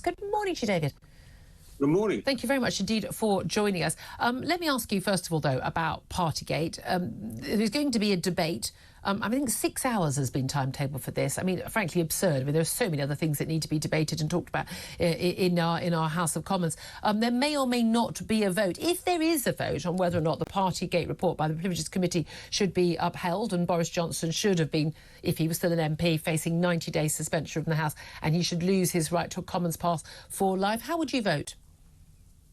Good morning to you, David. Good morning. Thank you very much indeed for joining us. Let me ask you, first of all, though, about Partygate. There's going to be a debate. I think 6 hours has been timetabled for this. I mean, frankly, absurd. I mean, there are so many other things that need to be debated and talked about in our House of Commons. There may or may not be a vote. If there is a vote on whether or not the Partygate report by the Privileges Committee should be upheld, and Boris Johnson should have been, if he was still an MP, facing 90 days suspension from the House, and he should lose his right to a Commons pass for life, how would you vote?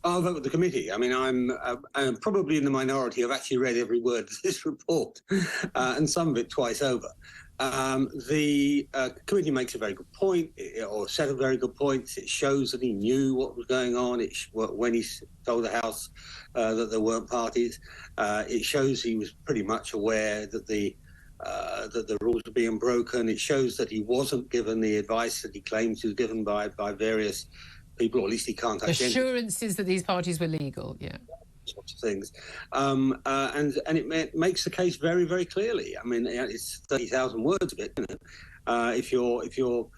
I'll vote with the committee. I mean, I'm probably in the minority. I've actually read every word of this report, and some of it twice over. The committee makes a very good point, or a set of very good points. It shows that he knew what was going on when he told the House that there weren't parties. It shows he was pretty much aware that the rules were being broken. It shows that he wasn't given the advice that he claims he was given by various people, or at least he can't identify. Assurances that these parties were legal, yeah. Sorts of things. And it makes the case very, very clearly. I mean, it's 30,000 words of it. You know? If your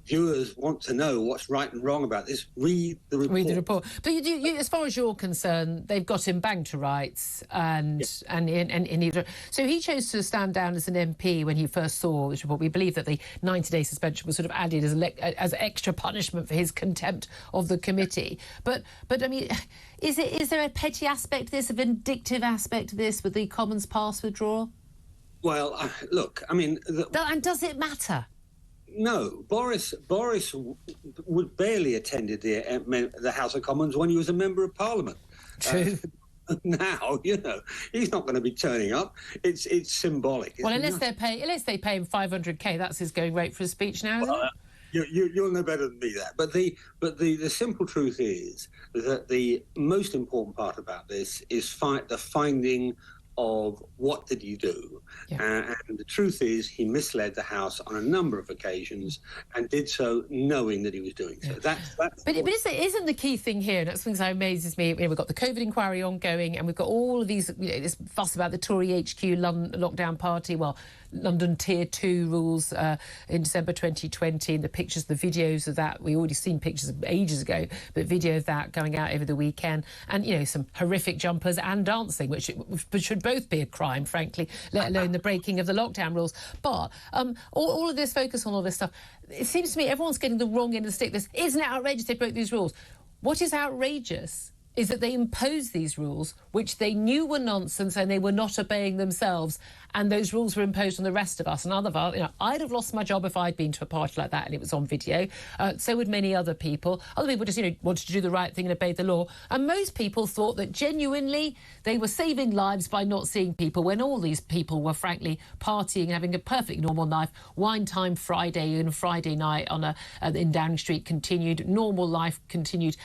viewers want to know what's right and wrong about this, read the report. Read the report. But you, as far as you're concerned, they've got him banged to rights, and so he chose to stand down as an MP when he first saw this report. We believe that the 90-day suspension was sort of added as extra punishment for his contempt of the committee. But I mean, is there a petty aspect to this, a vindictive aspect to this with the Commons pass withdrawal? Well, look, I mean, and does it matter? No, Boris would barely attended the House of Commons when he was a member of Parliament. True. Now, you know, he's not going to be turning up. It's symbolic. Well, unless they pay him 500k, that's his going rate for a speech now, isn't it? You'll know better than me that. But the simple truth is that the most important part about this is the finding of what did he do. Yeah. And the truth is he misled the House on a number of occasions and did so knowing that he was doing so. Yeah. But isn't the key thing here, and that's something that amazes me, we've got the COVID inquiry ongoing, and we've got all of these, this fuss about the Tory HQ lockdown party, London Tier 2 rules in December 2020, and the pictures, the videos of that, we already seen pictures ages ago, but video of that going out over the weekend, and, some horrific jumpers and dancing, which should both be a crime, frankly, let alone the breaking of the lockdown rules. But all of this focus on all this stuff, it seems to me everyone's getting the wrong end of the stick. This isn't it outrageous they broke these rules. What is outrageous is that they imposed these rules, which they knew were nonsense and they were not obeying themselves, and those rules were imposed on the rest of us. And I'd have lost my job if I'd been to a party like that and it was on video. So would many other people. Other people just, wanted to do the right thing and obey the law. And most people thought that genuinely they were saving lives by not seeing people, when all these people were frankly partying, having a perfect normal life. Wine time Friday and Friday night in Downing Street continued. Normal life continued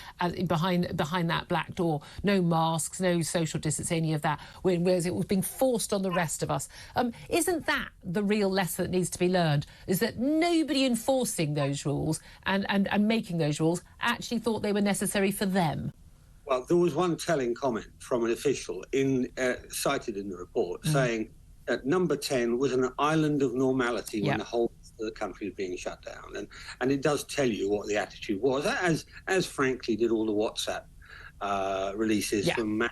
behind that black door. No masks, no social distance, any of that. Whereas it was being forced on the rest of us. Isn't that the real lesson that needs to be learned? Is that nobody enforcing those rules and making those rules actually thought they were necessary for them? Well, there was one telling comment from an official cited in the report saying that number 10 was an island of normality when the whole of the country was being shut down. And it does tell you what the attitude was, as frankly did all the WhatsApp releases from Matt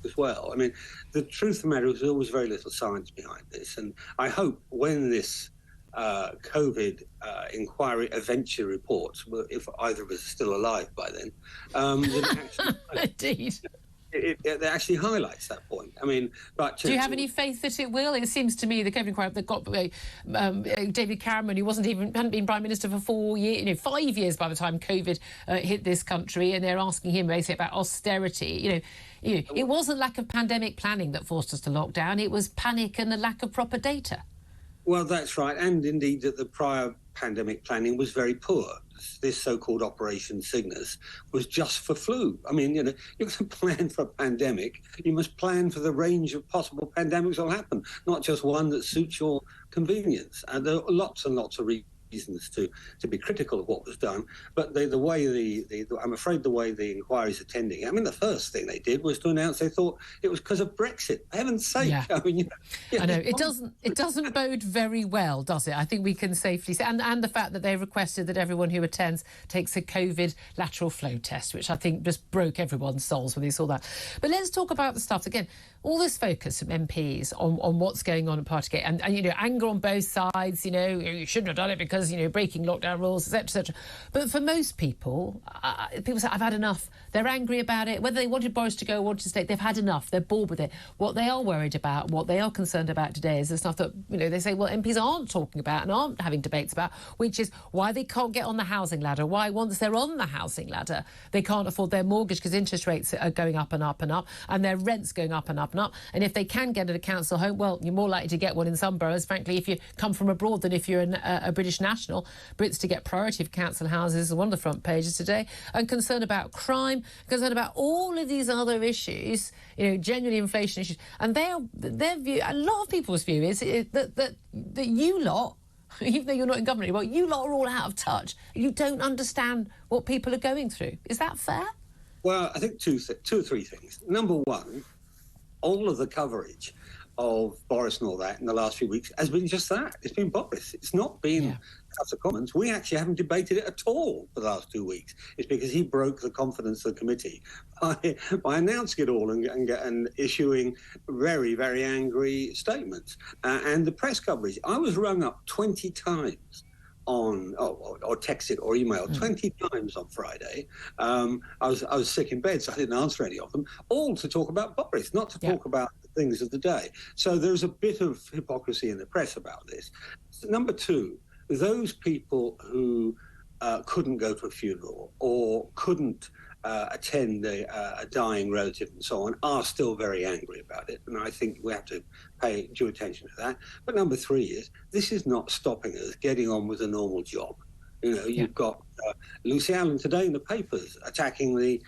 as well. I mean, the truth of the matter is there was very little science behind this, and I hope when this COVID inquiry eventually reports, if either of us are still alive by then, indeed. It actually highlights that point. I mean, but do you have any faith that it will? It seems to me the COVID inquiry that got David Cameron, who hadn't been Prime Minister for 4 years, 5 years by the time COVID hit this country, and they're asking him basically about austerity. It wasn't lack of pandemic planning that forced us to lock down. It was panic and the lack of proper data. Well, that's right, and indeed that the prior pandemic planning was very poor. This so-called Operation Cygnus was just for flu. I mean, you can plan for a pandemic. You must plan for the range of possible pandemics that will happen, not just one that suits your convenience. And there are lots and lots of reasons reasons to be critical of what was done, but I'm afraid the way the inquiry's attending. I mean, the first thing they did was to announce they thought it was because of Brexit. For heaven's sake! Yeah. I mean, I know it doesn't bode very well, does it? I think we can safely say, and the fact that they requested that everyone who attends takes a COVID lateral flow test, which I think just broke everyone's souls when they saw that. But let's talk about the stuff again. All this focus from MPs on what's going on at Partygate, and anger on both sides. You shouldn't have done it because breaking lockdown rules, etc., etc. But for most people, people say I've had enough. They're angry about it, whether they wanted Boris to go or wanted to stay. They've had enough. They're bored with it. What they are worried about, what they are concerned about today, is the stuff that they say MPs aren't talking about and aren't having debates about, which is why they can't get on the housing ladder. Why once they're on the housing ladder, they can't afford their mortgage because interest rates are going up and up and up, and their rent's going up and up and up. And if they can get at a council home, well, you're more likely to get one in some boroughs, frankly, if you come from abroad than if you're a British national. Brits to get priority of council houses is one of the front pages today. And concern about crime, concern about all of these other issues, genuine inflation issues. And their view, a lot of people's view is that you lot, even though you're not in government anymore, you lot are all out of touch. You don't understand what people are going through. Is that fair? Well, I think two or three things. Number one, all of the coverage of Boris and all that in the last few weeks has been just that. It's been Boris. It's not been House of Commons. We actually haven't debated it at all for the last 2 weeks. It's because he broke the confidence of the committee by announcing it all and issuing very, very angry statements. And the press coverage. I was rung up 20 times or texted or emailed 20 times on Friday. I was sick in bed, so I didn't answer any of them, all to talk about Boris, not to talk about the things of the day. So there's a bit of hypocrisy in the press about this. Number two, those people who couldn't go to a funeral or couldn't attend a dying relative and so on are still very angry about it. And I think we have to pay due attention to that. But number three is, this is not stopping us getting on with a normal job. You've got Lucy Allen today in the papers attacking the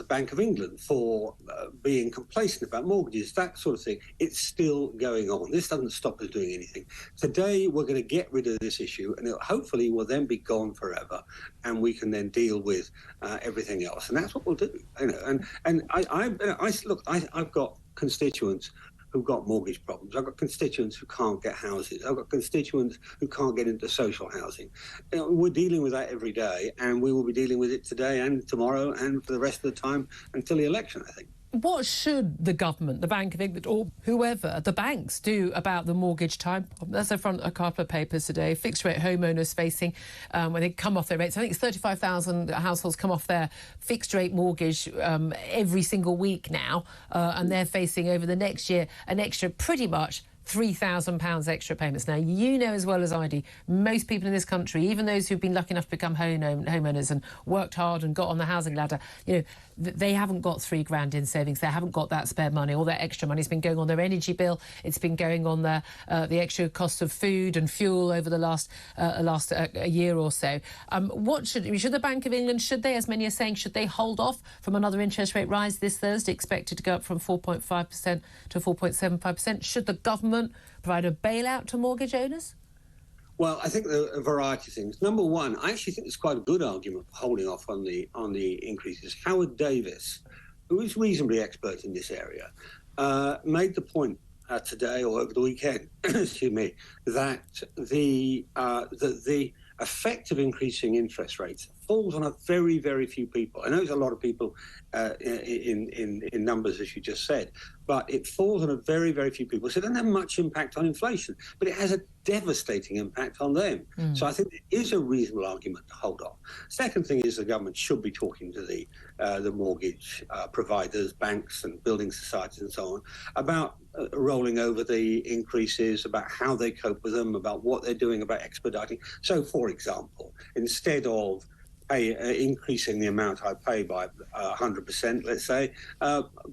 Bank of England for being complacent about mortgages, that sort of thing. It's still going on. This doesn't stop us doing anything. Today, we're going to get rid of this issue, and it hopefully will then be gone forever, and we can then deal with everything else. And that's what we'll do. I've got constituents who've got mortgage problems. I've got constituents who can't get houses. I've got constituents who can't get into social housing. We're dealing with that every day, and we will be dealing with it today and tomorrow and for the rest of the time until the election, I think. What should the government, the Bank of England, or whoever, the banks, do about the mortgage time? That's a front a couple of papers today. Fixed rate homeowners facing, when they come off their rates, I think it's 35,000 households come off their fixed rate mortgage every single week now, and they're facing over the next year an extra pretty much £3,000 extra payments. Now, you know as well as I do, most people in this country, even those who've been lucky enough to become homeowners and worked hard and got on the housing ladder, they haven't got £3,000 in savings. They haven't got that spare money. All that extra money has been going on their energy bill. It's been going on the extra cost of food and fuel over the last a year or so. Should the Bank of England, should they, as many are saying, should they hold off from another interest rate rise this Thursday, expected to go up from 4.5% to 4.75%? Should the government provide a bailout to mortgage owners? Well, I think there are a variety of things. Number one, I actually think there's quite a good argument for holding off on the increases. Howard Davis, who is reasonably expert in this area, made the point today or over the weekend, excuse me, that the effect of increasing interest rates falls on a very, very few people. I know there's a lot of people in numbers, as you just said, but it falls on a very, very few people. So it doesn't have much impact on inflation, but it has a devastating impact on them. So I think there is a reasonable argument to hold off. Second thing is the government should be talking to the mortgage providers, banks and building societies and so on, about rolling over the increases, about how they cope with them, about what they're doing about expediting. So, for example, instead of increasing the amount I pay by 100%, let's say,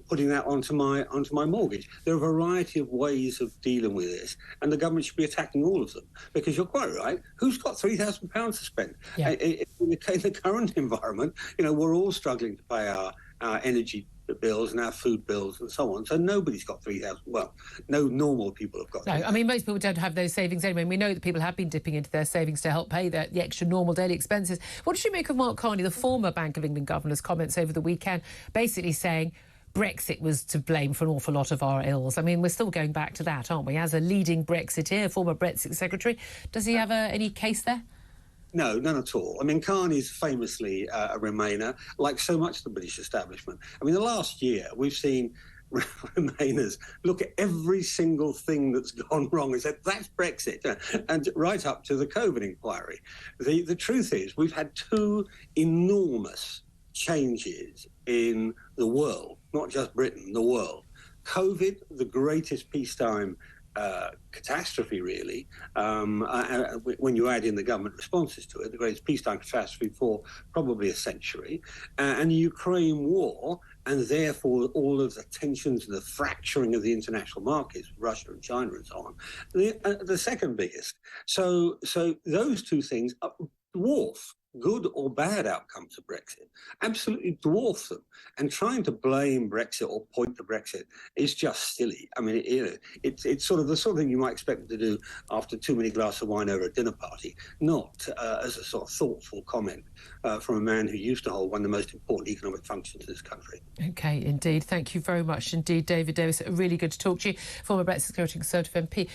putting that onto my mortgage. There are a variety of ways of dealing with this, and the government should be attacking all of them. Because you're quite right. Who's got £3,000 to spend? Yeah. In the current environment, we're all struggling to pay our our energy bills and our food bills and so on. So nobody's got 3,000. Well, no normal people have got. No, I mean, most people don't have those savings anyway. And we know that people have been dipping into their savings to help pay the extra normal daily expenses. What did you make of Mark Carney, the former Bank of England governor's comments over the weekend, basically saying Brexit was to blame for an awful lot of our ills? I mean, we're still going back to that, aren't we? As a leading Brexiteer, former Brexit secretary, does he have any case there? No, none at all. I mean, Carney's famously a Remainer, like so much of the British establishment. I mean, the last year we've seen Remainers look at every single thing that's gone wrong and said, that's Brexit, and right up to the COVID inquiry. The truth is we've had two enormous changes in the world, not just Britain, the world. COVID, the greatest peacetime catastrophe, really, when you add in the government responses to it, the greatest peacetime catastrophe for probably a century, and the Ukraine war, and therefore all of the tensions and the fracturing of the international markets, Russia and China and so on, the second biggest. So those two things dwarf good or bad outcomes of Brexit, absolutely dwarf them. And trying to blame Brexit or point to Brexit is just silly. I mean, it's sort of the sort of thing you might expect them to do after too many glasses of wine over a dinner party, not as a sort of thoughtful comment from a man who used to hold one of the most important economic functions in this country. OK, indeed. Thank you very much indeed, David Davis. Really good to talk to you. Former Brexit Secretary Conservative MP.